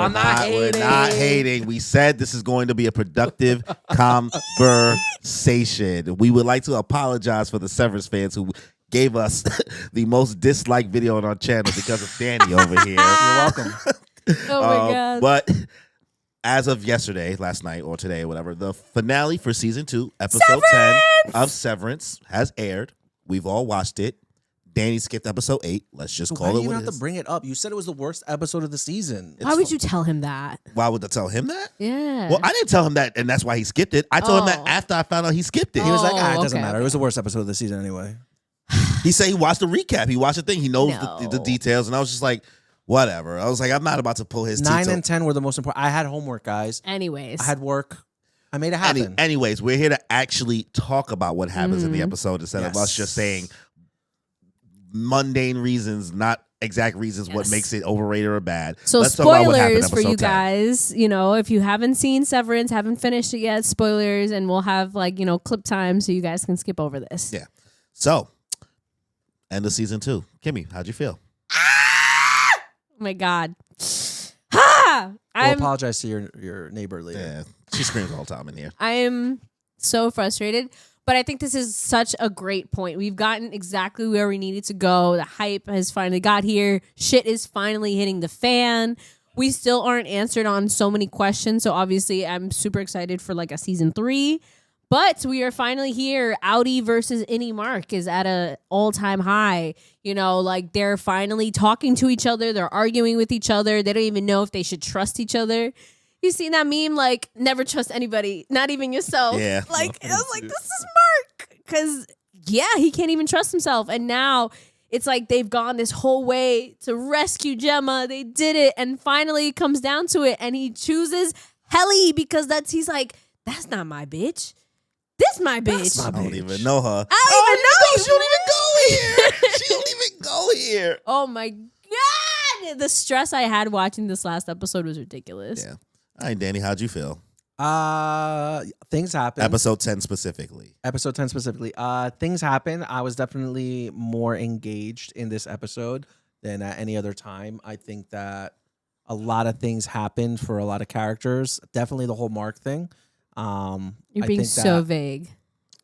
I'm not hating. We're not hating. We said this is going to be a productive conversation. We would like to apologize for the Severance fans who gave us the most disliked video on our channel because of Danny over here. You're welcome. Oh my God. But as of yesterday, last night, or today, or whatever, the finale for season 2, episode Severance! 10 of Severance has aired. We've all watched it. Danny skipped episode 8. Let's just So call why it do you what have it to is. bring it up? You said it was the worst episode of the season. Why would you tell him that? Why would I tell him that? Yeah. Well, I didn't tell him that, and that's why he skipped it. I told him that Oh. after I found out he skipped it. He was like, Oh, it doesn't okay, matter. okay. It was the worst episode of the season anyway. He said he watched the recap. He watched the thing. He knows No. the details, and I was just like, whatever. I was like, I'm not about to pull his 9 teeth. and 10 were the most important. I had homework, guys. Anyways. I had work. I made it happen. Anyways, we're here to actually talk about what happens in the episode instead of us Yes. just saying mundane reasons, not exact reasons what Yes. makes it overrated or bad. So Let's talk about what happened in spoilers for episode you 10. guys. You know, if you haven't seen Severance, haven't finished it yet, spoilers, and we'll have like, you know, clip time so you guys can skip over this. Yeah. So, end of season 2. Kimmy, how'd you feel? Oh my God. Ha! We'll apologize to your neighbor later. Yeah, she screams all the time in here. I'm so frustrated, but I think this is such a great point. We've gotten exactly where we needed to go. The hype has finally got here. Shit is finally hitting the fan. We still aren't answered on so many questions, so obviously I'm super excited for like a season 3. But we are finally here. Audi versus Innie Mark is at an all-time high. You know, like they're finally talking to each other. They're arguing with each other. They don't even know if they should trust each other. You seen that meme? Like, never trust anybody, not even yourself. Yeah. Like, I was like, this is Mark. Because, yeah, he can't even trust himself. And now it's like they've gone this whole way to rescue Gemma. They did it. And finally it comes down to it. And he chooses Helly because he's like, that's not my bitch. This my bitch. my I don't bitch. even know her. I don't even know you. She don't even go here. She don't even go here. Oh my God. The stress I had watching this last episode was ridiculous. Yeah. All right, Danny, how'd you feel? Things happen. Episode 10 specifically. Episode 10 specifically. Things happen. I was definitely more engaged in this episode than at any other time. I think that a lot of things happened for a lot of characters. Definitely the whole Mark thing. You're I being think so that- vague.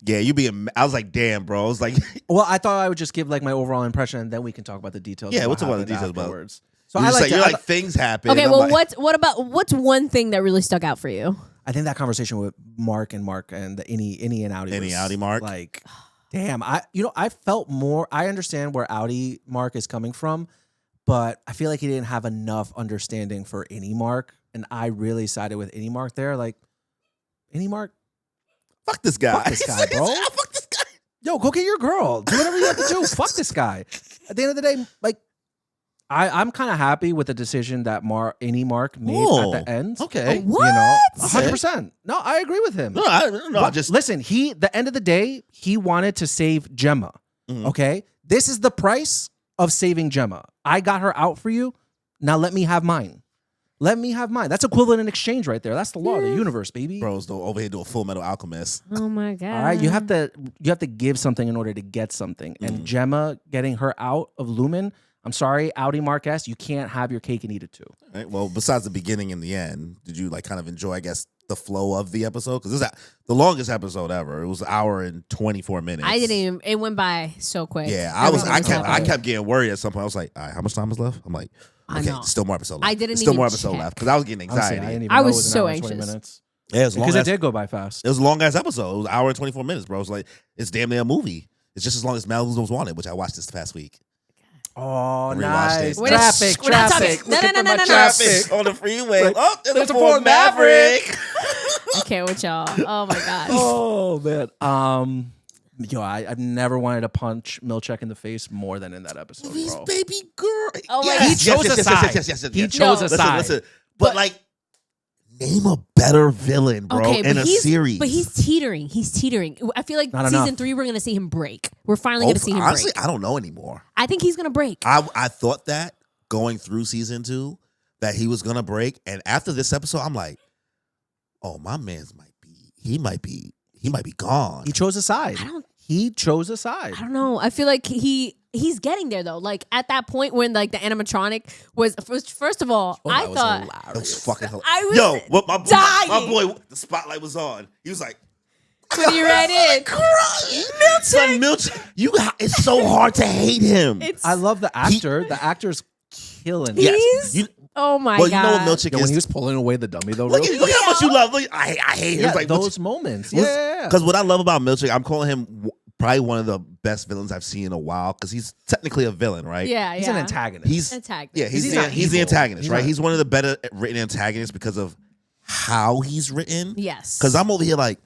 Yeah, you being. I was like, damn, bro. I was like, Well, I thought I would just give like my overall impression, and then we can talk about the details. Yeah, of we'll what talk about the happened details about- afterwards. So you're I just like. you're like things happen. Okay, I'm well, like, what's one thing that really stuck out for you? I think that conversation with Mark and the Innie and Audi. Innie, was, Audi, Mark? Like, damn. I felt more. I understand where Audi Mark is coming from, but I feel like he didn't have enough understanding for Innie Mark, and I really sided with Innie Mark there. Like, Innie Mark, fuck this guy. Fuck this guy, bro. Fuck this guy. yo, go get your girl. Do whatever you have to do. Fuck this guy. At the end of the day, like, I'm kind of happy with the decision that Innie Mark made Oh, at the end. okay. You know, What? 100%. No, I agree with him. No, I don't know. But listen, the end of the day, he wanted to save Gemma. Mhm. Okay? This is the price of saving Gemma. I got her out for you. Now let me have mine. Let me have mine. That's equivalent in exchange right there. That's the law of the universe, baby. Bros though over here do a Full Metal Alchemist. Oh my God. All right, you have to give something in order to get something. And Gemma getting her out of Lumen, I'm sorry, Audi Marquez, you can't have your cake and eat it too. All right. Well, besides the beginning and the end, did you like kind of enjoy, I guess, the flow of the episode? Because this is the longest episode ever. It was an hour and 24 minutes. I didn't even. It went by so quick. Yeah, Everything I was happening. kept getting worried at some point. I was like, all right, how much time is left? I'm like, I okay, know. still more episode left. I didn't still even more episode check. left because I was getting Honestly, anxiety. I didn't even I know was it was an so hour and 20 anxious. minutes. Yeah, it was long Because it as, did go by fast. it was a long ass episode. It was an hour and 24 minutes, bro. It's like it's damn near a movie. It's just as long as Malibu's Wanted, which I watched this past week. Oh, Rewatched nice. it. We're not- Traffic, we're not talking- traffic. No, Look no, at no, my no, no. traffic. On the freeway. Like, Oh, there's a a Ford Ford Maverick. Maverick. I can't with y'all. Oh my God. Oh, man. I've never wanted to punch Milchek in the face more than in that episode, His bro. baby girl. Oh my yes, God. He chose yes, a yes, side. yes. He yes. chose a Listen, side. listen. But like, name a better villain, bro, Okay, in but a series. But he's teetering. He's teetering. I feel like Not season enough. 3, we're gonna see him break. We're finally gonna see him honestly, break. I don't know anymore. I think he's gonna break. I thought that going through season 2 that he was gonna break, and after this episode, I'm like, oh, my man's might be gone. He chose a side. I don't- He chose a side. I don't know. I feel like he's getting there though. Like at that point when like the animatronic was first of all, I thought That was fucking hilarious. I was Yo, what my dying. boy, the spotlight was on. He was like, when he ran in. Son, Milchick, it's so hard to hate him. I love the actor. The actor's killing it. Yes. He's oh my Well, god. you know what Milchick Yo, is? when he was pulling away the dummy though, Look, real look how much you love. Look, I hate him. yeah, It's like those moments. Yeah. Because what I love about Milchick, I'm calling him probably one of the best villains I've seen in a while. Because he's technically a villain, right? Yeah, He's an antagonist. He's antagonist. Yeah, he's not the evil. antagonist, He's right? not- He's one of the better written antagonists because of how he's written. Yes. Because I'm over here like,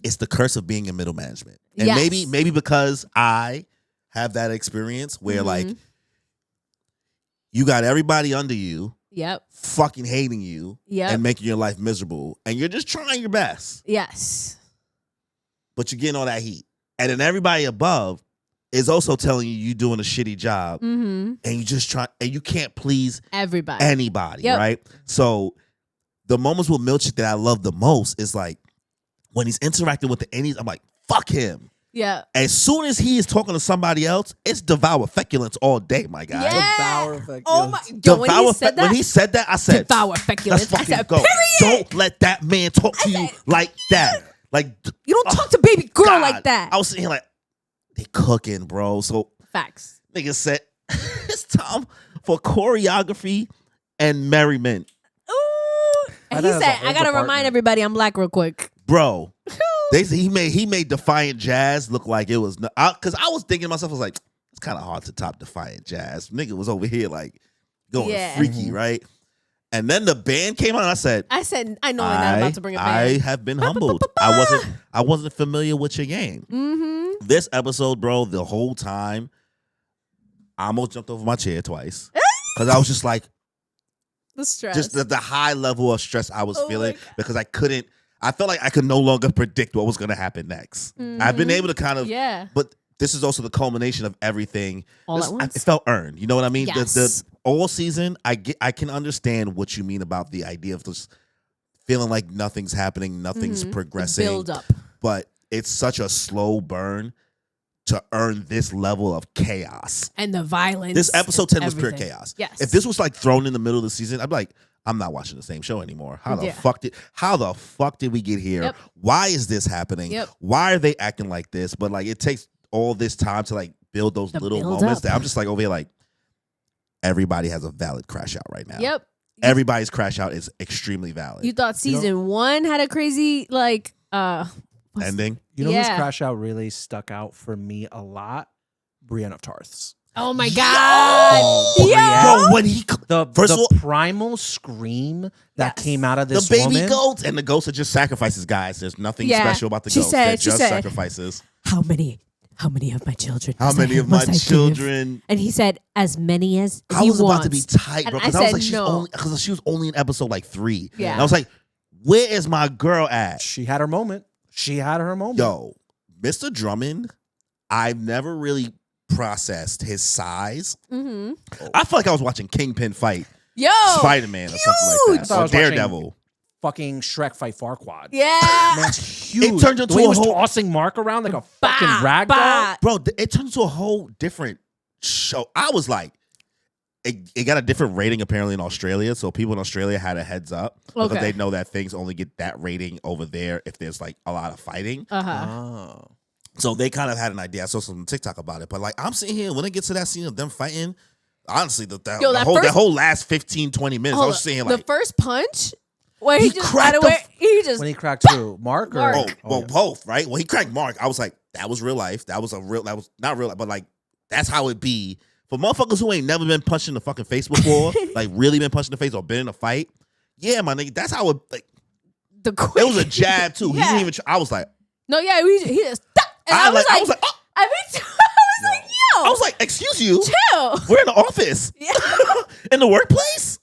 it's the curse of being in middle management, and Yes. maybe because I have that experience where like you got everybody under you, Yep. fucking hating you, Yep. and making your life miserable, and you're just trying your best, Yes. but you're getting all that heat, and then everybody above is also telling you you're doing a shitty job, Mm-hmm. and you just try, and you can't please Everybody. anybody, Yep. right? So the moments with Milchick that I love the most is like when he's interacting with the Ennies, I'm like, fuck him. Yeah. As soon as he is talking to somebody else, it's devour feculence all day, my guy. Yeah. Devour effect. Oh my. Yo, when he said that, When he said that, I said, devour let's feculence. I fucking said, go. period. Don't let that man talk to you like that. Like, You don't talk to baby girl God. like that. I was sitting here like, they cooking, bro. So Facts. nigga said, it's time for choreography and merriment. Ooh. And he That is said, a whole I gotta remind department. everybody I'm black real quick. Bro, he made Defiant Jazz look like it was because I was thinking to myself, I was like, it's kind of hard to top Defiant Jazz. Nigga was over here like going Yeah. freaky, right? And then the band came on. And I said, I know they're not about to bring a I band. have been humbled. I wasn't familiar with your game. Mm-hmm. This episode, bro, the whole time, I almost jumped over my chair twice because I was just like, The stress. just the high level of stress I was Oh my feeling God. because I felt like I could no longer predict what was going to happen next. I've been able to kind of, yeah. but this is also the culmination of everything. All at once. It felt earned. You know what I mean? Yes. The all season, I can understand what you mean about the idea of just feeling like nothing's happening, nothing's progressing. Build up. But it's such a slow burn to earn this level of chaos. And the violence. This episode 10 was everything. pure chaos. Yes. If this was like thrown in the middle of the season, I'd be like, I'm not watching the same show anymore. How the fuck did we get here? Yep. Why is this happening? Yep. Why are they acting like this? But like it takes all this time to like build those The little build moments up. that I'm just like over here like everybody has a valid crash out right now. Yep. Everybody's crash out is extremely valid. You thought season one had a crazy like Ending. You know whose Yeah. crash out really stuck out for me a lot? Brienne of Tarth's. oh my god. Brienne. Bro, when he First of all- primal scream that Yes. came out of the this baby woman. goats and the ghosts are just sacrifices, guys. There's nothing Yeah. special about the She ghosts. said- They're she just said- sacrifices. How many of my children? How many of my children? And he said, as many as I he was wants. about to be tight, bro. And Because I I was said like, no. because she was only in episode like 3. Yeah. And I was like, where is my girl at? She had her moment. She had her moment. Yo, Mr. Drummond, I've never really processed his size. Mm-hmm. I feel like I was watching Kingpin fight Yo. Spider-Man or something like I that. thought I Or was watching- Daredevil. Fucking Shrek fight Farquaad. Yeah. Man's huge. It turned into the way he a was whole- tossing Mark around like a fucking Bah, rag bah. doll. Bro, it turned into a whole different show. I was like, it got a different rating apparently in Australia. So people in Australia had a heads up because Okay. they know that things only get that rating over there if there's like a lot of fighting. Uh-huh. Oh. So they kind of had an idea. I saw some TikTok about it. But like I'm sitting here when it gets to that scene of them fighting, honestly, Yo, that first- whole last 15, 20 minutes, I Hold was on. sitting here the like, first punch where he just cracked out of the where he just When he cracked who? Mark or Mark. oh, well, yeah. both, right? When he cracked Mark, I was like, that was real life. That was not real life, but like, that's how it be. For motherfuckers who ain't never been punched in the fucking face before, like really been punched in the face or been in a fight, yeah, my nigga, that's how it, like, the quick. it was a jab too. He Yeah. didn't even, I was like, No, yeah, he just and I was like, oh, I mean, I was like, yo, I was like, excuse you, chill. we're in the office, Yeah. in the workplace.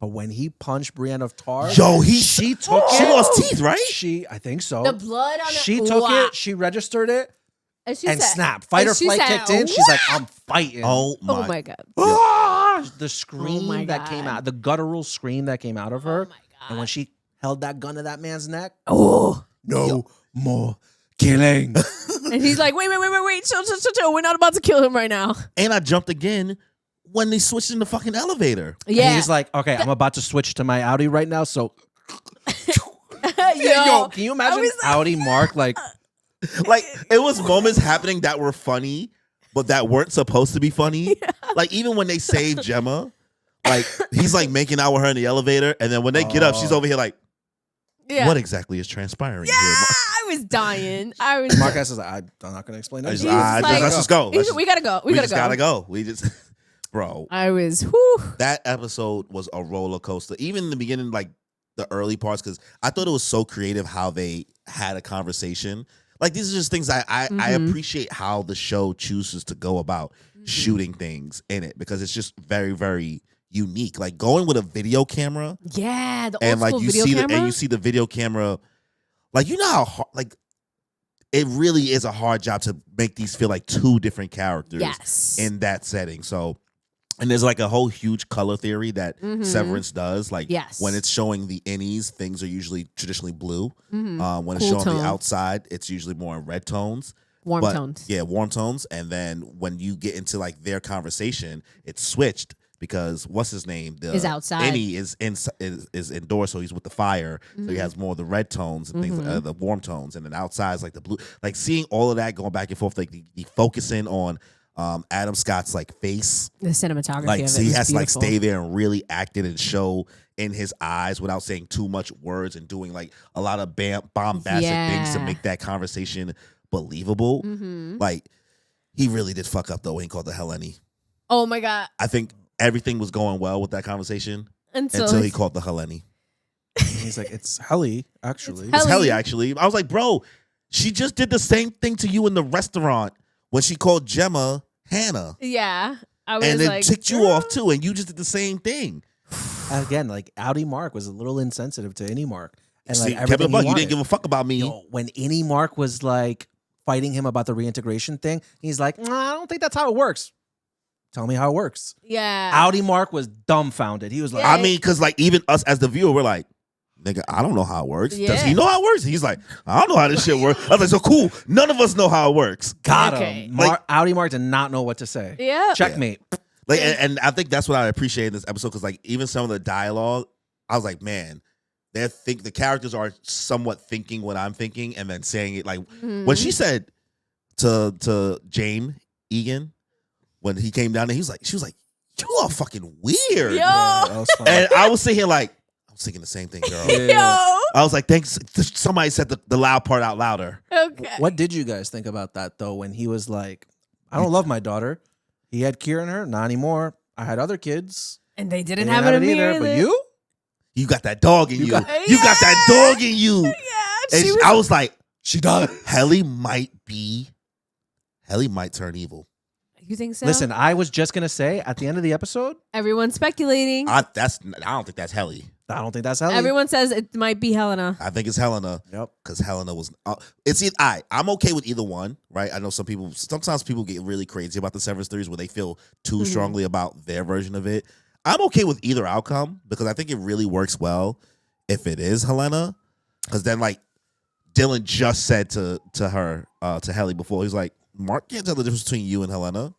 But when he punched Brienne of Tarth, Yo, she took she it. lost teeth, right? I think so. The blood on it. She took Wow. it. She registered it and, she and said, snapped. Fight or and she flight said, kicked in. She's like, I'm fighting. Oh Oh my god. Ah! The scream my that came God. out, the guttural scream that came out of her. Oh my god. And when she held that gun to that man's neck, Oh. no more killing. And he's like, wait, chill. We're not about to kill him right now. And I jumped again when they switched in the fucking elevator. Yeah. And he's like, okay, I'm about to switch to my Audi right now. So, Yo, can you imagine was like- Audi Mark like? Like, it was moments happening that were funny, but that weren't supposed to be funny. Yeah. Like, even when they saved Gemma, like, he's like making out with her in the elevator, and then when they get up, she's over here like, what exactly is transpiring here? I was dying. Marcus is like, I'm not going to explain that. Let's just go. We gotta go. We just gotta go. We just, bro. I was. Whew. That episode was a roller coaster. Even in the beginning, like the early parts, because I thought it was so creative how they had a conversation. Like, these are just things I appreciate how the show chooses to go about shooting things in it, because it's just very, very unique. Like, going with a video camera. Yeah, the old and like school you video see camera. and you see the video camera. Like, you know how hard, like, it really is a hard job to make these feel like two different characters in that setting. So, and there's like a whole huge color theory that Severance does. Like, when it's showing the innies, things are usually traditionally blue. When it's showing the outside, it's usually more in red tones. Warm tones. Yeah, warm tones. And then when you get into like their conversation, it's switched because what's his name? Is outside. Innie is indoors, so he's with the fire. So he has more of the red tones and things, the warm tones, and then outside is like the blue. Like, seeing all of that going back and forth, like the focusing on Adam Scott's like face, the cinematography. like, of it so he is has to like beautiful. stay there and really act it and show in his eyes without saying too much words and doing like a lot of bombastic things to make that conversation believable. Like, he really did fuck up though when he called the Helene. Oh my god! I think everything was going well with that conversation until he called the Helene. He's like, it's Helly, actually. It's Helly, actually. I was like, bro, she just did the same thing to you in the restaurant when she called Gemma Hannah. Yeah. I was and it like, ticked you off too, and you just did the same thing. Again, like, Audi Mark was a little insensitive to Innie Mark. And See, like, Kevin Buck, you wanted. didn't give a fuck about me. Yo, when Innie Mark was like fighting him about the reintegration thing, he's like, nah, I don't think that's how it works. Tell me how it works. Yeah. Audi Mark was dumbfounded. He was like, I mean, because like even us as the viewer, we're like, nigga, I don't know how it works. Does he know how it works? He's like, I don't know how this shit works. I was like, so cool. None of us know how it works. got Okay. him. Audi Mark did not know what to say. Yeah. Checkmate. Like, and I think that's what I appreciate in this episode, because like even some of the dialogue, I was like, man, the characters are somewhat thinking what I'm thinking and then saying it. Like when she said to James Egan when he came down there, she was like, you are fucking weird. Yo. Yeah, that was funny. And I was sitting here like, I was thinking the same thing, girl. Yo. I was like, thanks. Somebody said the loud part out louder. Okay. What did you guys think about that, though, when he was like, I don't love my daughter. He had Kira and her, not anymore. I had other kids. And they They didn't have it immediately. But you? You got that dog in you. You got that dog in you. Yeah. And I was like, She does. Helly might turn evil. You think so? Listen, I was just going to say, at the end of the episode, Everyone's speculating. I don't think that's Helly. I don't think that's Helly. Everyone says it might be Helena. I think it's Helena. Yep. Because Helena was. I'm okay with either one, right? I know sometimes people get really crazy about the Severance theories where they feel too strongly about their version of it. I'm okay with either outcome because I think it really works well if it is Helena. Because then, like, Dylan just said to her, to Helly before, he's like, Mark can't tell the difference between you and Helena.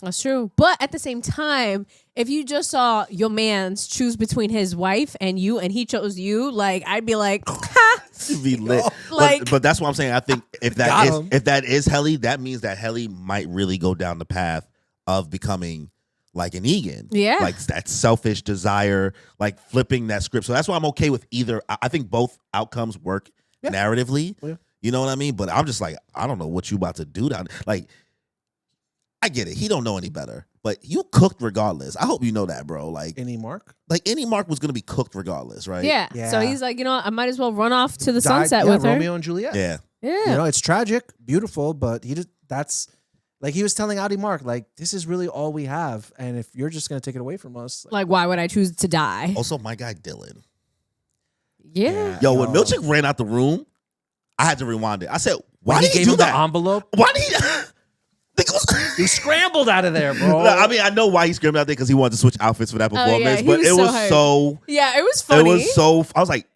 That's true. But at the same time, if you just saw your man's choose between his wife and you and he chose you, like, I'd be like, ha. It'd be lit. Like- but that's what I'm saying. I think if Got that is Helly, that means that Helly might really go down the path of becoming like an Egan. Yeah. Like that selfish desire, like flipping that script. So that's why I'm okay with either. I think both outcomes work narratively. Yeah. You know what I mean? But I'm just like, I don't know what you about to do down. Like, I get it. He don't know any better. But you cooked regardless. I hope you know that, bro. Like Innie Mark? any Mark was gonna be cooked regardless, right? Yeah. Yeah. So he's like, you know what? I might as well run off to the Died- sunset yeah, with her. Romeo and Juliet. Yeah. Yeah. You know, it's tragic, beautiful, but that's like he was telling Audi Mark, like, this is really all we have. And if you're just going to take it away from us. Like, why would I choose to die? Also, my guy Dylan. Yeah. Yo, when Milchick ran out the room, I had to rewind it. I said, why When did he gave do him that? the envelope? Why did he? Think it was- He scrambled out of there, bro. No, I mean, I know why he screamed out there because he wanted to switch outfits for that performance, yeah, he but was it so was hyped. so. Yeah, it was funny. It was so. I was like,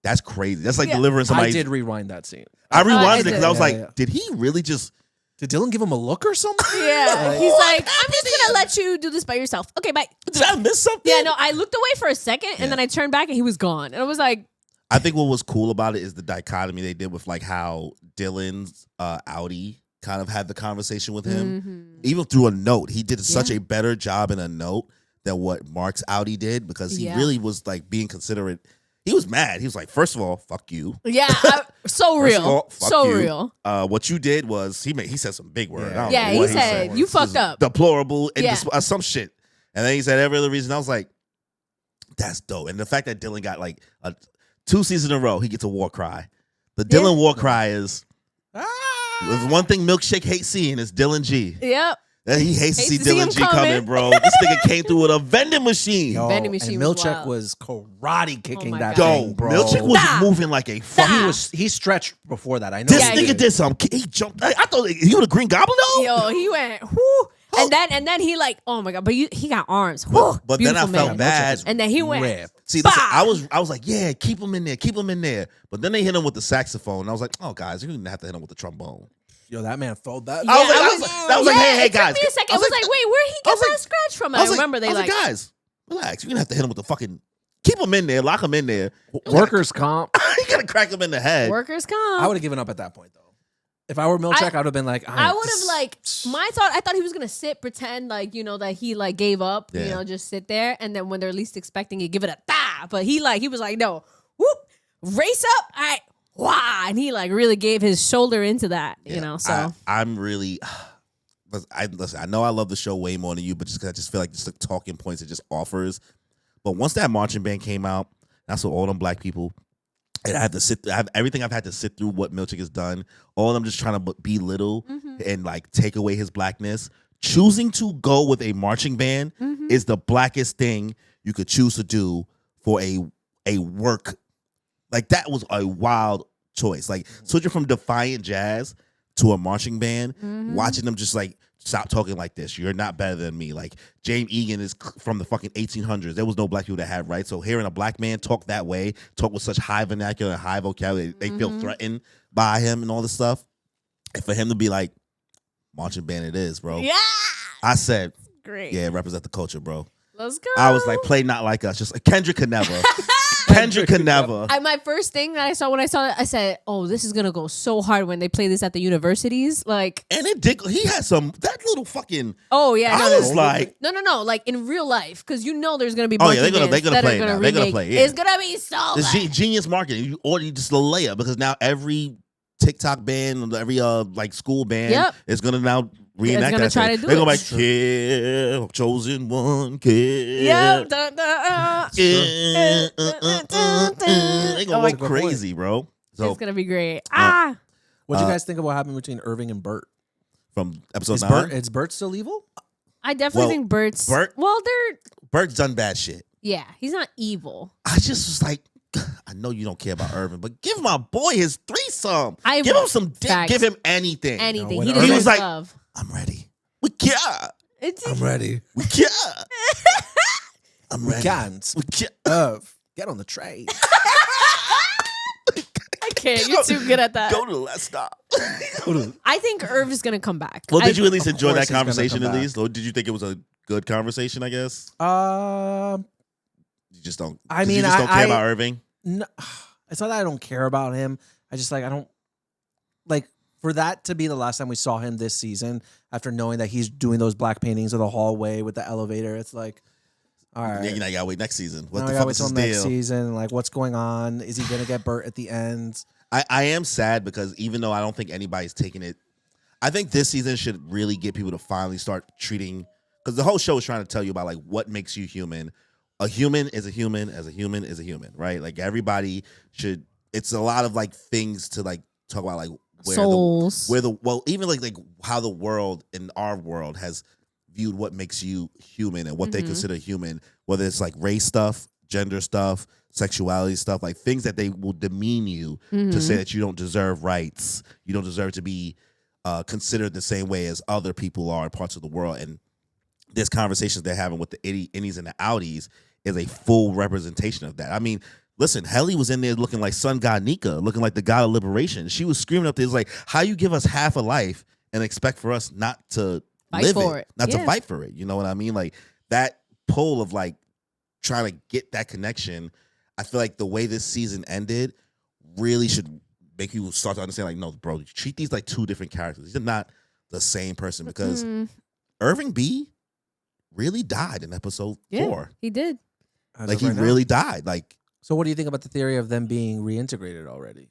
that's crazy. That's like delivering I somebody. did rewind that scene. I rewinded it did. because I was Yeah, like, yeah. did he really just? Did Dylan give him a look or something? Yeah, he's like, I'm just gonna let you do this by yourself. Okay, bye. Did I miss something? Yeah, no, I looked away for a second and then I turned back and he was gone. And I was like, I think what was cool about it is the dichotomy they did with like how Dylan's Audi kind of had the conversation with him, even through a note. He did such a better job in a note than what Mark's Audi did because he really was like being considerate. He was mad. He was like, first of all, fuck you. yeah, so First of real, all, fuck so you. real. What you did was he said some big word. I don't Yeah, know he what said, you fucked up. deplorable, and Yeah. some shit. And then he said every other reason. I was like, that's dope. And the fact that Dylan got like 2 seasons in a row, he gets a war cry. The Dylan war cry is if one thing Milkshake hates seeing is Dylan G. Yep. He hates to see to see him Dylan G coming, bro. This nigga came through with a vending machine. Yo, Vending machine and was Milchek wild. was karate kicking my that God. thing, Yo, bro. Milchek was Nah. moving like a fucking. He stretched before that. I know. This Yeah, nigga he- did something. He jumped. I thought he was a Green Goblin though. Yo, he went, whoo. And then he like, oh my God, but he got arms. Whoo, But then I beautiful felt man. bad. And then he went, Ripped. See, listen, bah! I was like, yeah, keep him in there, keep him in there. But then they hit him with the saxophone. And I was like, oh, guys, you're gonna have to hit him with the trombone. Yo, that man throwed that. I was like, hey, it took guys. me a second. I was like, wait, where he I was get like- that scratch from? I I was remember they I was like, guys, relax. You're gonna have to hit him with the fucking. Keep him in there, lock him in there. Workers comp. You gotta crack him in the head. workers comp. I would have given up at that point though. If I were Milchek, I would have been like, I would have like I thought he was gonna sit, pretend like that he like gave up, Yeah. just sit there, and then when they're least expecting it, give it a tha. But he was like, no, whoop, race up, all right, wah, and he like really gave his shoulder into that, So I'm really. Listen, I know I love the show way more than you, but I just feel like just the talking points it just offers. But once that marching band came out, that's what all them black people. And I had to sit. I have everything I've had to sit through what Milchik has done. All of them just trying to belittle and like take away his blackness. Choosing to go with a marching band is the blackest thing you could choose to do for a work. Like that was a wild choice. Like switching from Defiant Jazz to a marching band, watching them just like stop talking like this. You're not better than me. Like James Egan is from the fucking 1800s. There was no black people that had rights. So hearing a black man talk that way, talk with such high vernacular and high vocabulary, they feel threatened by him and all this stuff. And for him to be like, marching band it is, bro. yeah, I said, great, yeah, represent the culture, bro. let's go. I was like, play Not Like Us. Just Kendrick could never. Kendrick could never. My first thing that I saw when I saw it, I said, "Oh, this is gonna go so hard when they play this at the universities." Like, And it did. He had that little fucking. oh yeah, I was like, no, like in real life, because there's gonna be. Oh, yeah, marching they're bands gonna that play are it now. gonna They're gonna remake. play it, yeah. It's gonna be so. it's bad. genius marketing. You just a layup because now every TikTok band, every like school band is gonna now reenact gonna that. try shit. to do They're it. gonna be like, "Kid, chosen one, kid." Yeah. Yeah. They gonna Oh my go crazy, bro. So It's gonna be great. What'd you guys think of what happened between Irving and Bert? from episode Is 9, Bert still evil? I definitely Well, think Bert's. Bert- Well, they're. Bert's done bad shit. Yeah, he's not evil. I just was like, I know you don't care about Irvin, but give my boy his threesome. I- Give him some dick. Facts. Give him anything. Anything. when He Irving- deserves He was like- love. I'm ready. We can't. It's, ready. We can't. I'm ready. Can't. We can't. Get on the train. I can't. You're too good at that. Go to the last stop. I think Irv is gonna come back. Well, did you at Of least enjoy course that he's gonna conversation come at back. least? Or did you think it was a good conversation, I guess? Um, You just don't. I you mean, just don't care I- about Irving? no, it's not that I don't care about him. I just I don't like for that to be the last time we saw him this season. After knowing that he's doing those black paintings of the hallway with the elevator, it's like, all right. Yeah, you know, you gotta wait next season. What now the we gotta fuck wait is till his next deal? season. Like, what's going on? Is he gonna get Bert at the end? I am sad because even though I don't think anybody's taking it, I think this season should really get people to finally start treating, because the whole show is trying to tell you about like what makes you human. A human is a human, as a human is a human, right? Like everybody should. It's a lot of like things to like talk about, like where Souls. even like how the world in our world has viewed what makes you human and what they consider human, whether it's like race stuff, gender stuff, sexuality stuff, like things that they will demean you to say that you don't deserve rights, you don't deserve to be considered the same way as other people are in parts of the world. And this conversations they're having with the innies and the outies is a full representation of that. I mean, Listen, Helly was in there looking like Sun God Nika, looking like the god of liberation. She was screaming up there, like, how you give us half a life and expect for us not to Fight live for it, it. not to Yeah. fight for it. You know what I mean? Like that pull of like trying to get that connection. I feel like the way this season ended really should make you start to understand, like, no, bro, you treat these like two different characters. These are not the same person because Irving B really died in episode 4. He did. As Like of he right now. really died. Like, So what do you think about the theory of them being reintegrated already?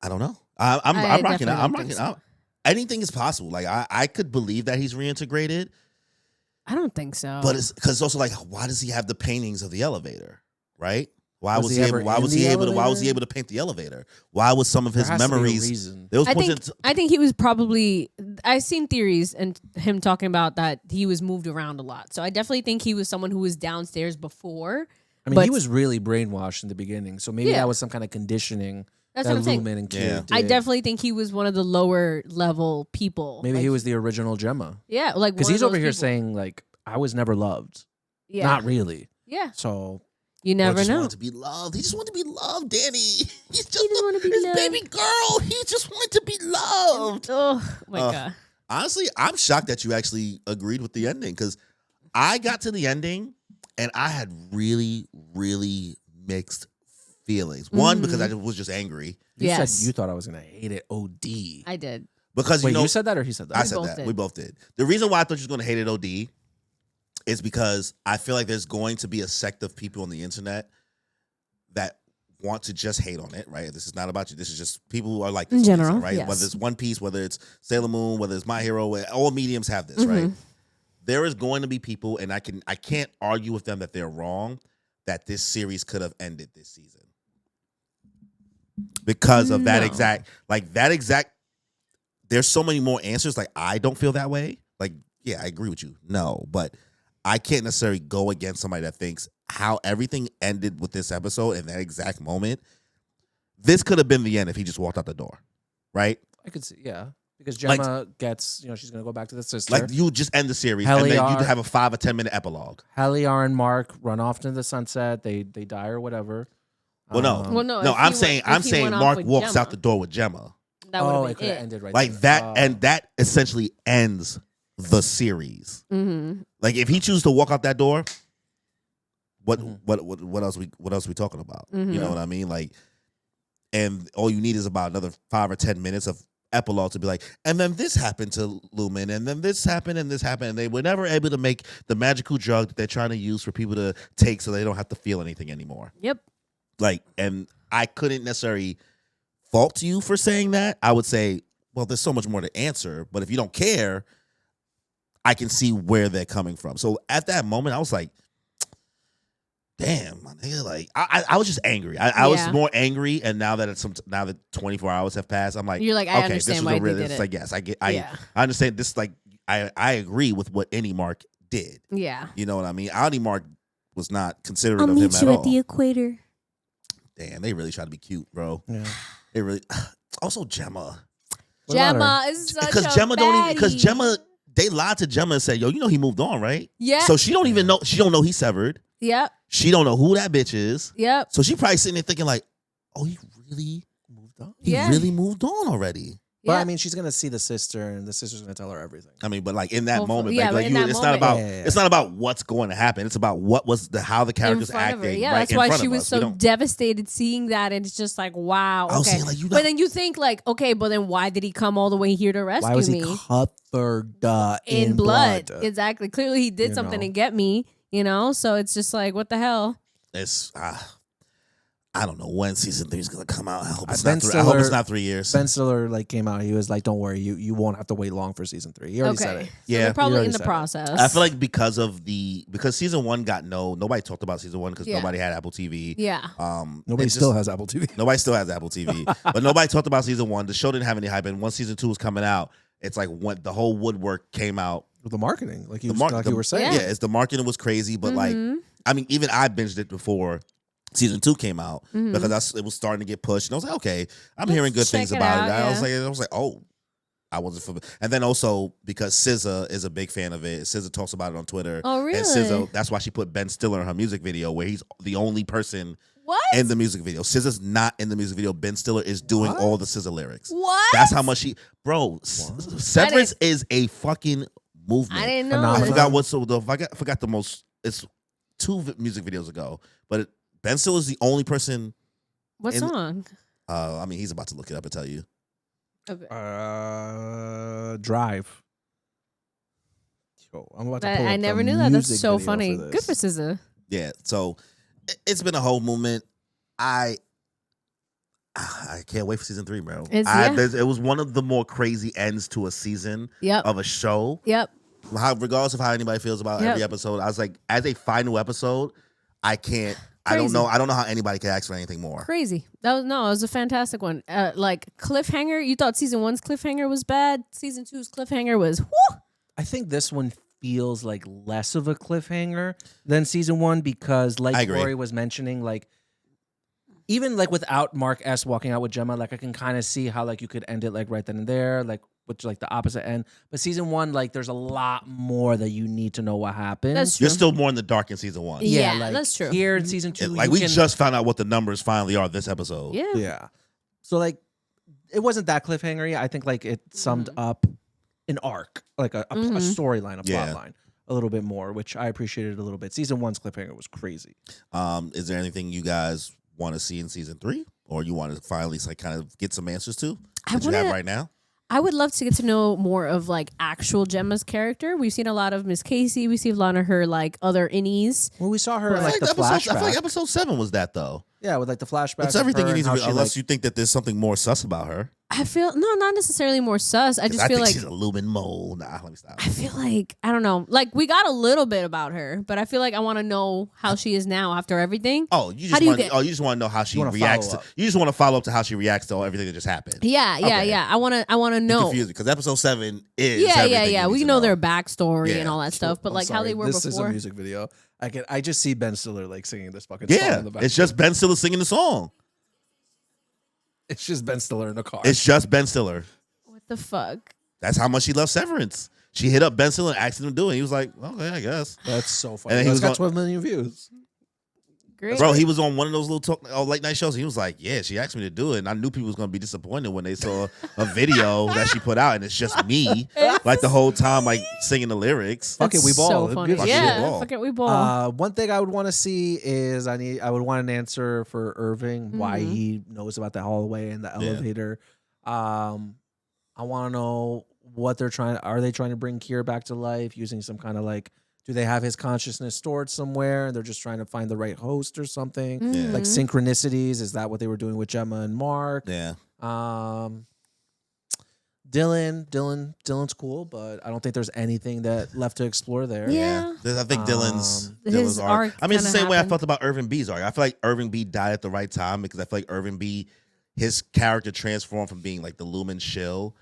I don't know. I'm I rocking definitely out. I'm don't think rocking out. Anything is possible. Like I could believe that he's reintegrated, I don't think so. but it's because it's also like, why does he have the paintings of the elevator? Right? Why Was was he he ever able, why in was the he able to elevator? to paint the elevator? Why was some of his There has to be a memories? reason. There was I points think he was probably. I've seen theories and him talking about that he was moved around a lot. So I definitely think he was someone who was downstairs before. I mean, but he was really brainwashed in the beginning, so maybe Yeah. that was some kind of conditioning That's that what I'm saying. Lumen and Kid Yeah. did. I definitely think he was one of the lower level people. Maybe Like, he was the original Gemma. Yeah, like Because one he's of over those here people. saying, like, I was never loved. yeah, Not really. yeah. So, You never just know. wanted to be loved. He just wanted to be loved, Danny. He's just, just wanted to be his loved. baby girl. He just wanted to be loved. Oh my Uh, god. Honestly, I'm shocked that you actually agreed with the ending because I got to the ending and I had really, really mixed feelings. One, because I was just angry. you Yes. said you thought I was going to hate it OD. I did. Because, Wait, you know, you said that or he said that? I We said both that. did. We both did. The reason why I thought you was going to hate it OD is because I feel like there's going to be a sect of people on the internet that want to just hate on it, right? This is not about you. This is just people who are like this In on the general, internet, right? yes. Whether it's One Piece, whether it's Sailor Moon, whether it's My Hero, all mediums have this, right? There is going to be people, and I can't argue with them that they're wrong, that this series could have ended this season. Because of that exact, there's so many more answers. Like, I don't feel that way. Like, yeah, I agree with you. No, but I can't necessarily go against somebody that thinks how everything ended with this episode in that exact moment. This could have been the end if he just walked out the door, right? I could see, yeah. Because Like- Gemma gets, she's going to go back to the sister. Like, you would just end the series Hell and then yeah. you'd have a 5 or 10 minute epilogue. Heliar and Mark run off into the sunset. They die or whatever. Well, no. Well, no. No, if I'm he saying went- if he went off Mark with walks Gemma, out the door with Gemma. That would Oh, have it could been have it. ended right Like there. that, Oh. and that essentially ends the series. Mm-hmm. Like, if he chooses to walk out that door, what Mhm. what else we talking about? Mhm. You know what I mean? Like, and all you need is about another 5 or 10 minutes of epilogue to be like, and then this happened to Lumen, and then this happened, and they were never able to make the magical drug that they're trying to use for people to take so they don't have to feel anything anymore. Yep. Like, and I couldn't necessarily fault you for saying that. I would say, well, there's so much more to answer, but if you don't care, I can see where they're coming from. So at that moment, I was like, damn, my nigga, like I was just angry. I was Yeah. more angry, and now that 24 hours have passed, I'm like, You're like, I okay, understand this was why a they real. did It's it. like, yes, I get. Yeah. I understand. This, like, I agree with what any Mark did. Yeah. You know what I mean? Any Mark was not considerate of him at all. equator. Damn, they really try to be cute, bro. Yeah. They really. Also, Gemma. What about Gemma is such Because a Gemma don't even. Because baddie. Gemma, they lied to Gemma and said, "Yo, you know he moved on, right?" Yeah. So she don't even know. She don't know he severed. Yep. She don't know who that bitch is. Yep. So she probably sitting there thinking like, "Oh, he really moved on? He Yeah. really moved on already." But Yep. I mean, she's going to see the sister, and the sister's going to tell her everything. I mean, but like in that Hopefully- moment, yeah, like, but in you, that it's moment- not about Yeah. it's not about what's going to happen. It's about what was how the In characters front of her. acting. Yeah, right that's in why front she of was us. so We don't- devastated seeing that, and it's just like, wow. I was Okay. saying, like, you But not- then you think like, okay, but then why did he come all the way here to rescue Why was he me? covered In blood. blood? Exactly. Clearly he did You something know. to get me, So it's just like, what the hell? It's I don't know when season 3 is gonna come out. I hope it's Ben not. I hope it's Stiller- not 3 years. Ben Stiller came out. He was like, "Don't worry, you won't have to wait long for season 3." He already said Okay. it. So Yeah. they're You probably already in the said it. process. I feel like because season 1 got nobody talked about season 1 because Yeah. nobody had Apple TV. Yeah. Nobody it still just- has Apple TV. Nobody still has Apple TV, but nobody talked about season 1. The show didn't have any hype, and once season 2 was coming out, it's like when the whole woodwork came out. With the marketing, like you The were saying. yeah, it's the marketing was crazy, but like, I mean, even I binged it before season 2 came out because it was starting to get pushed, and I was like, okay, I'm hearing good check things it about out, it. I yeah. was like, oh, I wasn't familiar. And then also because SZA is a big fan of it, SZA talks about it on Twitter. Oh, really? And SZA, that's why she put Ben Stiller in her music video, where he's the only person What? in the music video. SZA's not in the music video. Ben Stiller is doing What? all the SZA lyrics. What? That's how much bro. Severance is a fucking movement. I didn't know. Phenomenal. I This. forgot what's I forgot the most. It's 2 music videos ago, but Ben Stiller is the only person. What in- song? I mean, he's about to look it up and tell you. Okay. Drive. Yo, I'm about to pull I up never the knew that. That's music so video funny. for Good for this. SZA. Yeah, so it's been a whole movement. I can't wait for season 3, bro. It was one of the more crazy ends to a season Yep. of a show. Yep. Regardless of how anybody feels about Yep. every episode, I was like, as a final episode, I can't. I don't Crazy. know. I don't know how anybody can ask for anything more. Crazy. It was a fantastic one. Like cliffhanger. You thought season 1's cliffhanger was bad. Season 2's cliffhanger was whoo. I think this one feels like less of a cliffhanger than season 1 because, I like agree. Rory was mentioning, like even like without Mark S walking out with Gemma, like I can kind of see how like you could end it like right then and there, like which like the opposite end. But season 1, like there's a lot more that you need to know what happened. That's You're true. still more in the dark in season 1. Yeah, like, that's true. Here in season 2, Like you we can- just found out what the numbers finally are this episode. Yeah. yeah. So like it wasn't that cliffhanger. I think like it summed up an arc, like a storyline, a plot Yeah. line a little bit more, which I appreciated a little bit. Season 1's cliffhanger was crazy. Is there anything you guys want to see in season 3, or you want to finally like kind of get some answers to that you have right now? I would love to get to know more of like actual Gemma's character. We've seen a lot of Miss Casey. We've seen a lot of her like other innies. Well, we saw her in I like feel the episode, I feel flashback. like episode 7 was that though. Yeah, with like the flashback. It's of everything her you need and to how be, she, unless like, you think that there's something more sus about her. I feel not necessarily more sus. I just I feel think like she's a lumen mole. Nah, let me stop. I feel like I don't know. Like we got a little bit about her, but I feel like I want to know how she is now after everything. Oh, you How just do you want. get- Oh, you just want to know how she wanna reacts. follow up. You just want to follow up to how she reacts to everything that just happened. Yeah. Okay. I want to You know. confused because episode 7 is. Yeah. everything you need We to know their backstory Yeah. and all that stuff, but I'm like how sorry, they were this is a before. music video. I just see Ben Stiller like singing this fucking song Yeah, in the back. it's just Ben Stiller singing the song. It's just Ben Stiller in the car. It's just Ben Stiller. What the fuck? That's how much she loves Severance. She hit up Ben Stiller and asked him to do it. He was like, "Okay, I guess." That's so funny. And then he It's was got on- 12 million views. Great. Bro, he was on one of those little late night shows. And he was like, "Yeah, she asked me to do it," and I knew people was gonna be disappointed when they saw a video that she put out, and it's just me, like the whole time, like singing the lyrics. Fuck it, we That's ball. So funny. Give a shit. Yeah. Ball. Fuck it, we ball. One thing I would want to see is I would want an answer for Irving why Mhm. he knows about the hallway and the Yeah. elevator. I want to know what they're trying. Are they trying to bring Kier back to life using some kind of like? Do they have his consciousness stored somewhere and they're just trying to find the right host or something? Mhm. Like synchronicities? Is that what they were doing with Gemma and Mark? Yeah, Dylan's cool, but I don't think there's anything that left to explore there. Yeah. I think Dylan's His arc I mean, it's the kinda same way I happened. felt about Irving B's arc. I feel like Irving B died at the right time because I feel like Irving B, his character transformed from being like the Lumen shill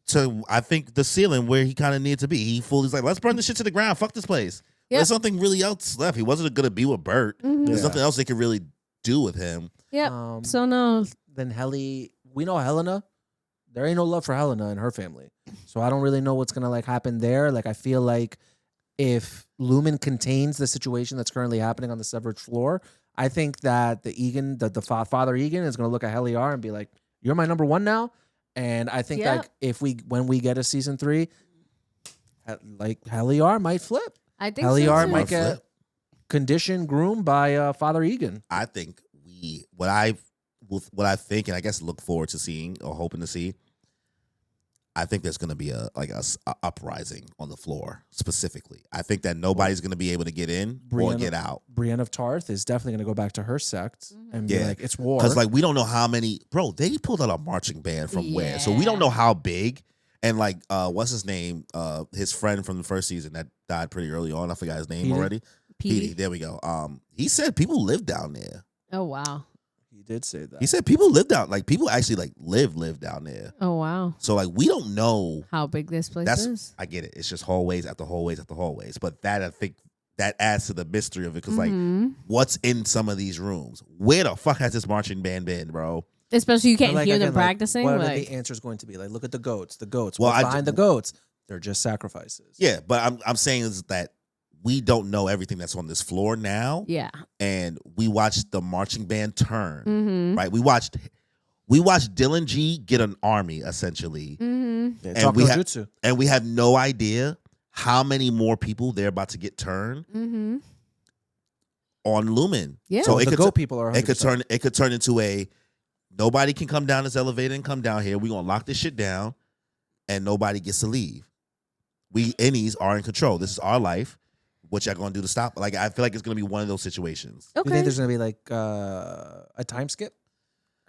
to I think the ceiling where he kind of needed to be. He's like, let's burn this shit to the ground. Fuck this place. Yep. There's something really else left. He wasn't gonna be with Bert. Mhm. There's Yeah. nothing else they could really do with him. Yep. Um, So no. then we know Helena. There ain't no love for Helena and her family. So I don't really know what's gonna like happen there. Like I feel like if Lumen contains the situation that's currently happening on the severed floor, I think that the father Egan is gonna look at Heliar and be like, "You're my number one now." And I think Yep. like when we get a season 3, like Heliar might flip. I think Heliar so too. might get conditioned, groomed by Father Egan. I think what I think, and I guess look forward to seeing or hoping to see. I think there's going to be a uprising on the floor specifically. I think that nobody's going to be able to get in or Brianna- get out Brienne of Tarth is definitely going to go back to her sect and be Yeah. like, it's war. because like we don't know how many. Bro, they pulled out a marching band from where, so we don't know how big. And like, what's his name? His friend from the first season that died pretty early on. I forgot his name Petey? already. Petey. There we go. He said people live down there. Oh wow. He did say that. He said people live down, like people actually like live down there. Oh wow. So like we don't know. How big this place That's is. I get it. It's just hallways after hallways after hallways. But that I think that adds to the mystery of it because like Mhm. what's in some of these rooms? Where the fuck has this marching band been, bro? Especially you can't But, like, hear them again, like, practicing. what are Like, the answers going to be? Like, look at the goats. The goats. Well, What's I behind d- the goats? They're just sacrifices. Yeah, but I'm saying is that we don't know everything that's on this floor now. Yeah. And we watched the marching band turn. Mm-hmm. Right? We watched Dylan G get an army essentially. Mm-hmm. Yeah, And talk we no ha- jutsu. And we have no idea how many more people they're about to get turned Mm-hmm. on Lumen. Yeah. So Oh, it the could goat people are. 100%. it could turn into a nobody can come down this elevator and come down here. We're gonna lock this shit down and nobody gets to leave. We innies are in control. This is our life. What y'all gonna do to stop? Like I feel like it's gonna be one of those situations. Do you Okay. think there's gonna be like a time skip,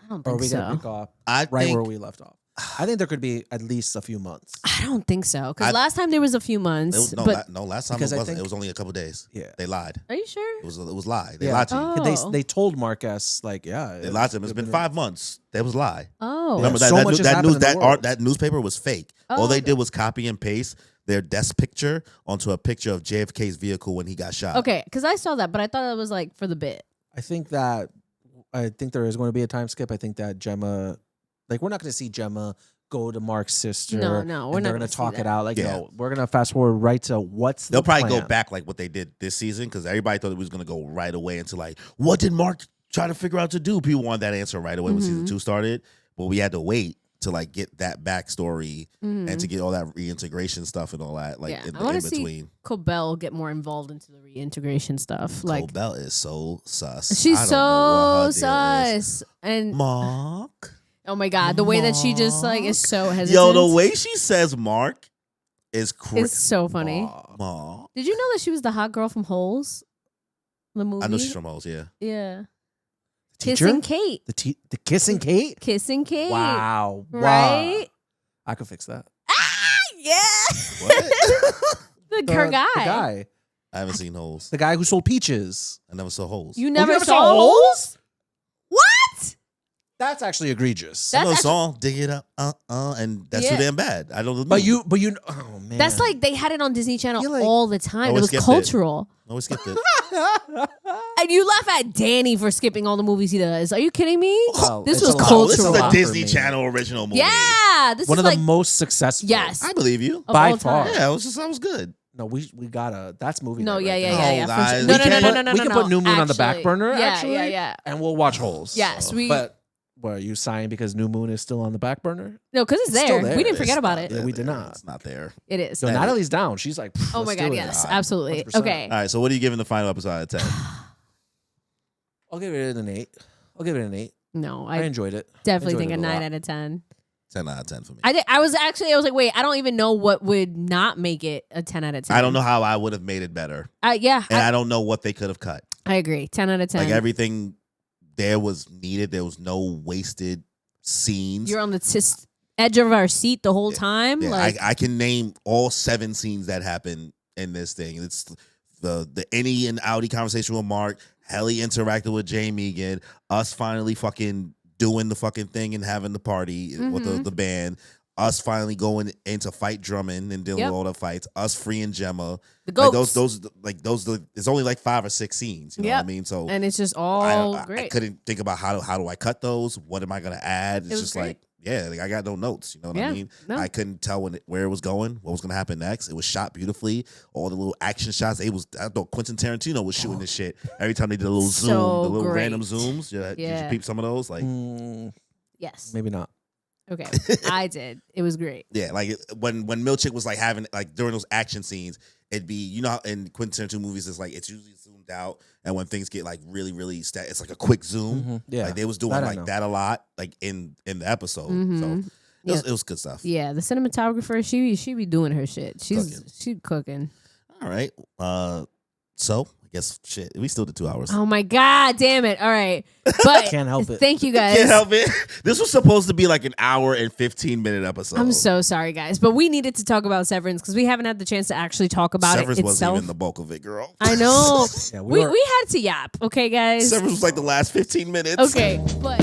I don't or are think we gonna so. pick off I right think where we left off? I think there could be at least a few months. I don't think so. I- Because last time there was a few it months. was, but last time Because it I wasn't. think- It was only a couple days. Yeah. They lied. are you sure? It was lie. They Yeah. lied to you. Oh. They told Marcus like, yeah, They lied to him. It's been 5 months. That was lie. Oh. Remember so much has happened in the world. that newspaper was fake. Oh, All they okay. did was copy and paste their desk picture onto a picture of JFK's vehicle when he got shot. Okay, because I saw that, but I thought it was like for the bit. I think there is going to be a time skip. I think that Gemma, like, we're not going to see Gemma go to Mark's sister. No, we're and not they're gonna gonna see talk that. it out. Like, Yeah. no, we're gonna fast forward right to what's They'll the probably plan. go back like what they did this season because everybody thought it was going to go right away into like, what did Mark try to figure out to do? People wanted that answer right away when season 2 started, but we had to wait to like get that backstory and to get all that reintegration stuff and all that like Yeah. in, I want in to see between. Cobell get more involved into the reintegration stuff. Like Cobell is so sus. she's I don't know what so her deal is. sus. And Mark. oh my god, the way that she just like is so hesitant. Yo, the way she says Mark is crazy. is so funny. Mark. Did you know that she was the hot girl from Holes? The movie. I know she's from Holes, yeah. Yeah. Teacher? Kissing Kate. The kissing Kate. Kissing Kate. Wow. Right? I could fix that. Yeah. What? Her guy. The guy. I haven't seen Holes. The guy who sold peaches. I never saw Holes. You never, never saw saw Holes? What? That's actually egregious. I know the That's song, Dig It Up, and that's Yeah. too damn bad. I don't know. but you, oh man. That's like they had it on Disney Channel Feel like- all the time. It Always was skipped it. cultural. always skipped it. And you laugh at Danny for skipping all the movies he does. Are you kidding me? Well, This it's was a lot. cultural. This is a a lot for Disney me. Channel original movie. Yeah, this one is of like the most successful. yes, I believe you. of by all far. time. Yeah, that was good. No, we gotta. That's movie. No, night yeah, right yeah, there. yeah, Oh, yeah. guys, For sure. we No, no, can't no, put- no, no, we no, can no. put New Moon on the back Actually, burner. Yeah, actually, yeah, yeah. and we'll watch Holes. Yes, we. But what are you sighing because New Moon is still on the back burner? No, because it's It's still there. there. We didn't forget It's about not it. Yeah, we did there. not. It's not there. It is. So That Natalie's down. She's like, Oh my let's god, do it. yes, God. absolutely. 100%. Okay. All right, so what are you giving the final episode out of 10? I'll give it an 8. I'll give it an 8. No, I I enjoyed it. definitely enjoyed think a it a 9 lot. out of 10. 10 out of 10 for me. I was like, wait, I don't even know what would not make it a 10 out of 10. I don't know how I would have made it better. Yeah, And I don't know what they could have cut. I agree. 10 out of 10. Like everything there was needed. There was no wasted scenes. You're on the edge of our seat the whole time. Yeah, Like, I can name all 7 scenes that happened in this thing. It's the Innie and Audi conversation with Mark, Helly interacting with Jay Megan, us finally fucking doing the fucking thing and having the party with the band, us finally going into fight Drummond and dealing Yep. with all the fights, us freeing Gemma. the Like goats. those it's only like 5 or 6 scenes. You know what I Yep. mean? So And it's just all I great. couldn't think about how do I cut those? What am I gonna add? It's was just great. like, yeah, like I got no notes. You know what I Yeah, mean? no. I couldn't tell where it was going, what was gonna happen next. It was shot beautifully. All the little action shots. I thought Quentin Tarantino was shooting this shit every time they did a little zoom, So the little great. random zooms. Yeah, did Yeah. you peep some of those? Like, Yes. Maybe not. Okay. I did. It was great. yeah, like when Milchick was like having like during those action scenes, it'd be, you know how in Quentin Tarantino movies it's usually zoomed out, and when things get like really really it's like a quick zoom. Yeah. Like they was doing That I like know. that a lot, like in the episode. Mhm. So it was good stuff. Yeah, the cinematographer, she be doing her shit. She cooking. All right. So I guess shit. We still did 2 hours. Oh my god, damn it. All right. But Can't help it. Thank you guys. Can't help it. This was supposed to be like an hour and 15-minute episode. I'm so sorry, guys, but we needed to talk about Severance because we haven't had the chance to actually talk about Severance it wasn't itself. even the bulk of it, girl. I know. Yeah, we were- had to yap, okay, guys? Severance was like the last 15 minutes. Okay, but